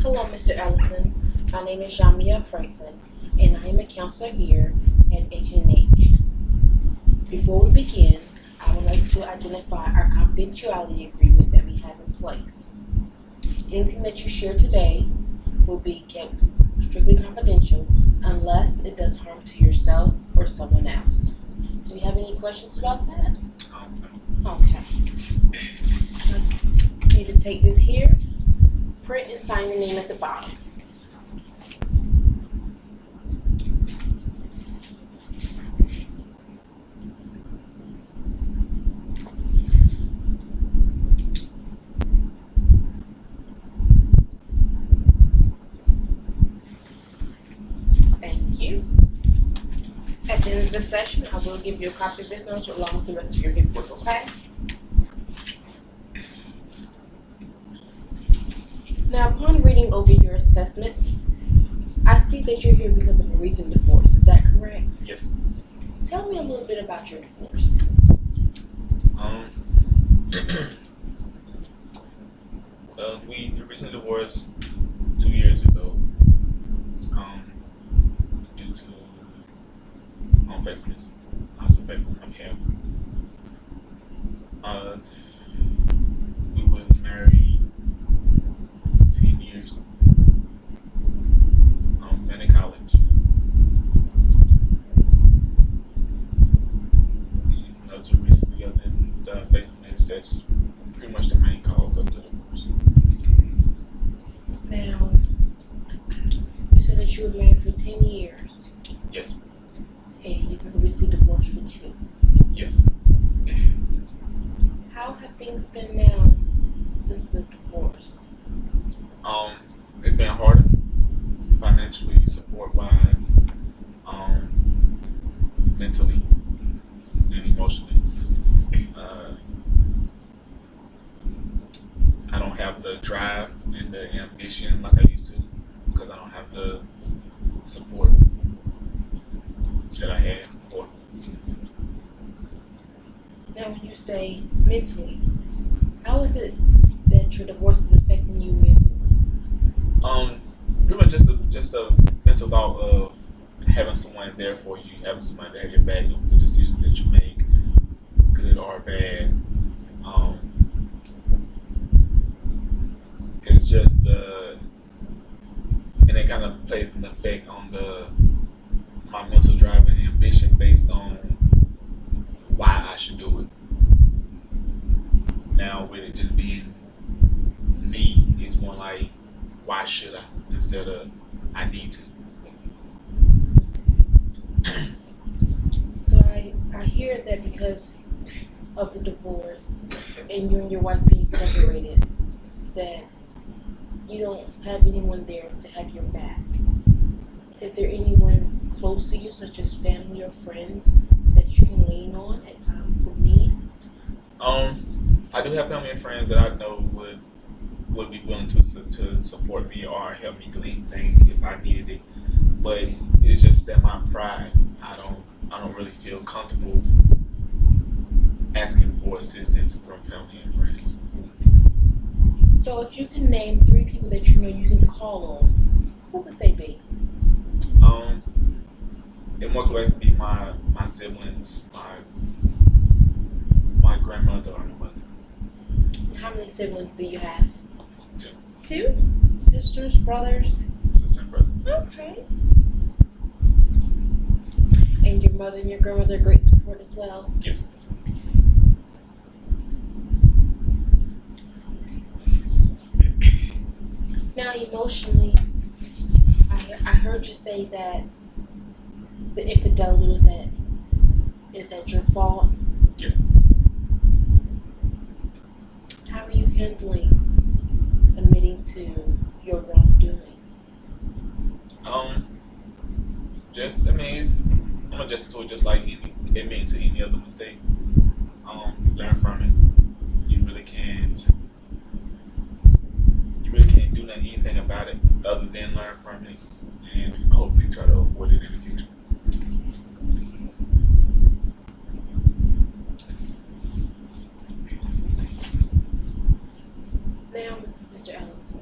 Hello, Mr. Ellison. My name is Jamia Franklin, and I am a counselor here at H&H. Before we begin, I would like to identify our confidentiality agreement that we have in place. Anything that you share today will be kept strictly confidential unless it does harm to yourself or someone else. Do you have any questions about that? Okay. I need to take this here, print and sign your name at the bottom. Thank you. At the end of the session, I will give you a copy of this note along with the rest of your paperwork, okay? Now, upon reading over your assessment, I see that you're here because of a recent divorce. Is that correct? Yes. Tell me a little bit about your divorce. We recently divorced 2 years ago. Due to unfaithfulness. I was unfaithful on behalf. We was married 10 years. Been in college. To recently, other than the unfaithfulness, that's pretty much the main cause of the divorce. Now, you said that you were married for 10 years. Yes. And you've been recently divorced for 2. Yes. How have things been now since the divorce? It's been harder financially, support-wise, mentally, and emotionally. I don't have the drive and the ambition like I used to because I don't have the support that I had before. Now, when you say mentally, how is it that your divorce is affecting you mentally? Pretty much just a mental thought of having someone there for you, having someone to have your back with the decisions that you make, good or bad. It's just and it kind of plays an effect on my mental drive and ambition based on why I should do it. Now with it just being me, it's more like why should I instead of I need to. So I hear that because of the divorce and you and your wife being separated, that you don't have anyone there to have your back. Is there anyone close to you, such as family or friends, that you can lean on at times of need? I do have family and friends that I know would be willing to support me or help me glean things if I needed it. But it's just that my pride, I don't really feel comfortable asking for assistance from family and friends. So if you can name 3 people that you know you can call on, who would they be? It more likely be my siblings, my grandmother or my mother. How many siblings do you have? 2. 2? Sisters, brothers? Sister and brother. Okay. And your mother and your grandmother are great support as well? Yes. Now, emotionally, I heard you say that the infidelity is at your fault. Yes. How are you handling admitting to your wrongdoing? I'm gonna just do it just like admitting to any other mistake. Learn from it. You really can't do anything about it other than learn from it and hopefully try to avoid it in the future. Now, Mr. Ellison,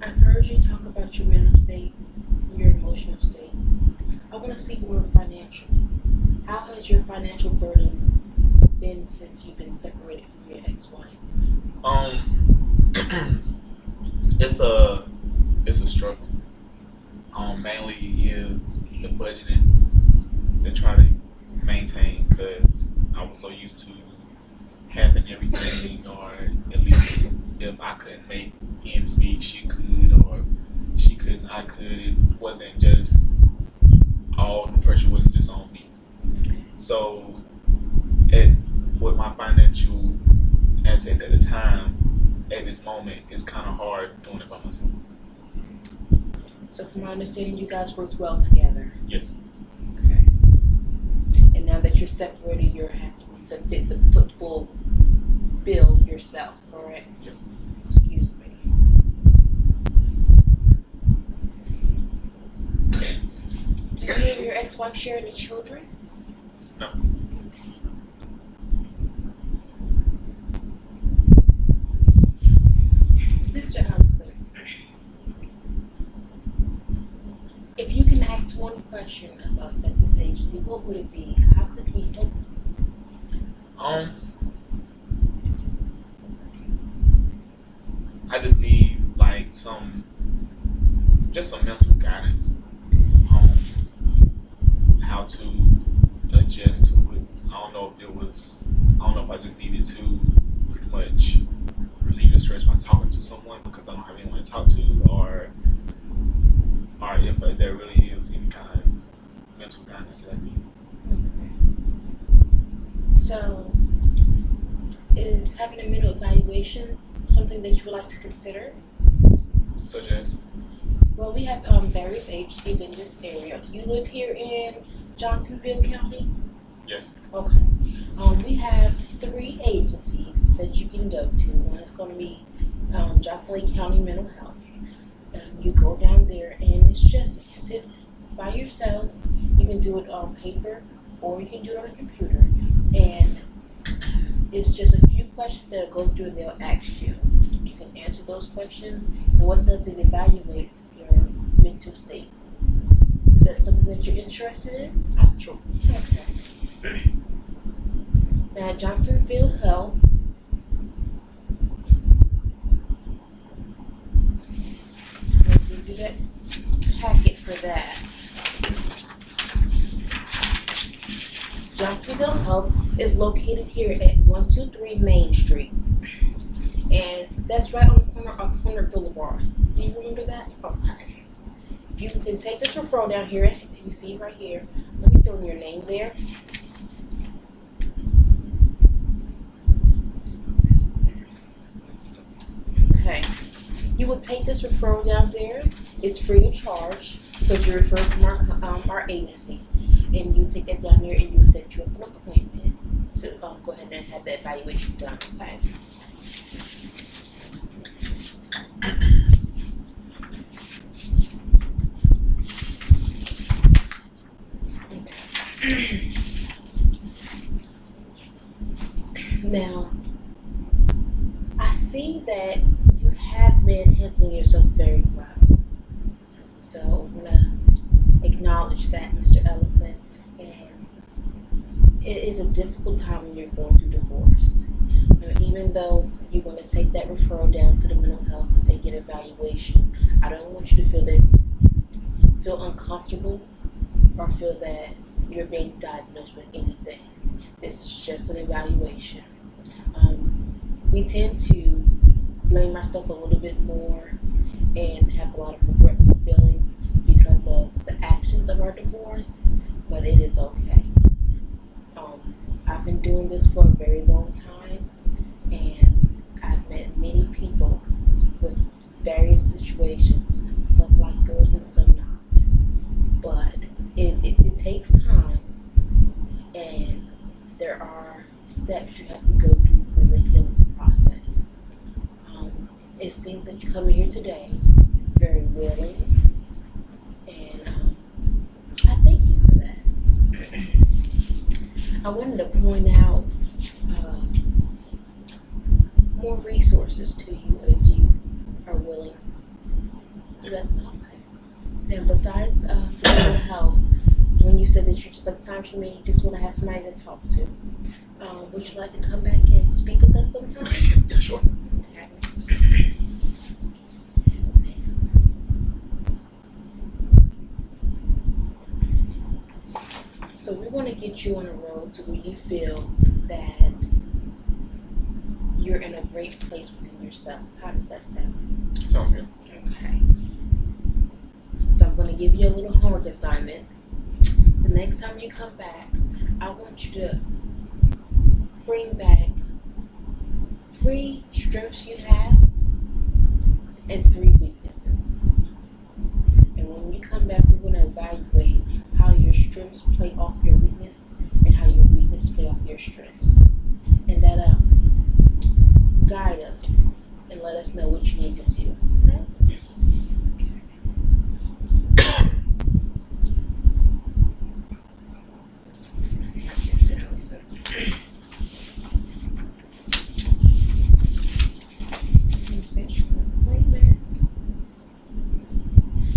I've heard you talk about your mental state, your emotional state. I want to speak more financially. How has your financial burden been since you've been separated from your ex-wife? Um, it's a struggle. Mainly is the budgeting to try to maintain because I was so used to having everything, or at least if I couldn't make ends meet, she could, or she couldn't, I could. It wasn't just all the pressure wasn't just on me. So, with my financial assets at the time, at this moment, it's kind of hard doing it by myself. So from my understanding, you guys worked well together. Yes. Okay. And now that you're separated, you're having to fit the football bill yourself, correct? Yes. Excuse me. Do you and your ex-wife share any children? No. Mr. Allison, if you can ask one question of us at this agency, what would it be? How could we help you? I just need like some mental guidance on how to adjust to it. I don't know if I just needed to pretty much relieve the stress by talking to someone because I don't have anyone to talk to, or if there really is any kind of mental guidance that I need. So, is having a mental evaluation something that you would like to consider? Such as? Well, we have various agencies in this area. Do you live here in Johnsonville County? Yes. Okay. We have 3 agencies that you can go to. One is going to be Johnson County Mental Health. You go down there and it's just you sit by yourself. You can do it on paper or you can do it on a computer. And it's just a few questions that will go through and they'll ask you. You can answer those questions. And what does it evaluate your mental state? Is that something that you're interested in? Sure. Okay. Now, Johnsonville Health, I'll give you that packet for that. Johnsonville Health is located here at 123 Main Street. And that's right on the corner of Corner Boulevard. Do you remember that? Okay. If you can take this referral down here, you see right here. Let me fill in your name there. Okay. You will take this referral down there. It's free of charge because you're referred from our agency. And you take that down there and you'll set you up an appointment to go ahead and have the evaluation done. Okay. Now, I see that you have been handling yourself very well. So I want to acknowledge that, Mr. Ellison. And it is a difficult time when you're going through divorce. Even though you want to take that referral down to the mental health and get evaluation, I don't want you to feel uncomfortable or feel that you're being diagnosed with anything. This is just an evaluation. We tend to blame ourselves a little bit more and have a lot of regretful feelings because of the actions of our divorce, but it is okay. I've been doing this for a very long time, and I've met many people with various situations, some like yours and some not. But it takes time, and there are steps you have to go through for the healing process. It seems that you come here today very willing, and I thank you for that. I wanted to point out more resources to you if you Yes. That's not okay. Then besides physical health, when you said that you sometimes you may just want to have somebody to talk to, would you like to come back and speak with us sometime? Sure. Okay. So we want to get you on a road to where you feel that you're in a great place within yourself. How does that sound? Sounds good. Okay. So I'm going to give you a little homework assignment. The next time you come back, I want you to bring back 3 strengths you have and 3 weaknesses. And when we come back, we're going to evaluate how your strengths play off your weakness and how your weakness play off your strengths. And that guide us and let us know what you need to do. Okay? Yes.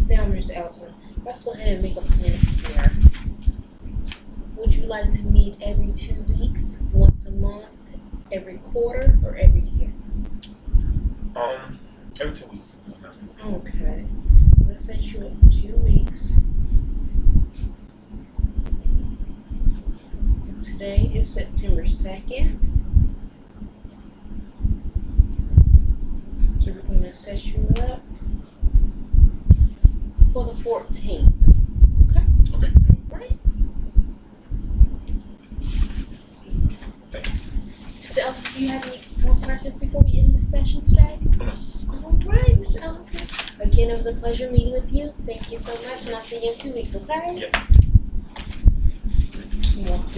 Now, Mr. Elton, let's go ahead and make a plan here. Would you like to meet every 2 weeks, once a month, every quarter, or every year? Every 2 weeks. Okay. I'm going to set you up for 2 weeks. Today is September 2nd. So we're going to set you up for the 14th. Okay? Okay. All right. Thank you. Mr. Elton, do you have any more questions before we end this session today? No. All right, Mr. Elton. Again, it was a pleasure meeting with you. Thank you so much, and I'll see you in 2 weeks, okay? Yes. You want to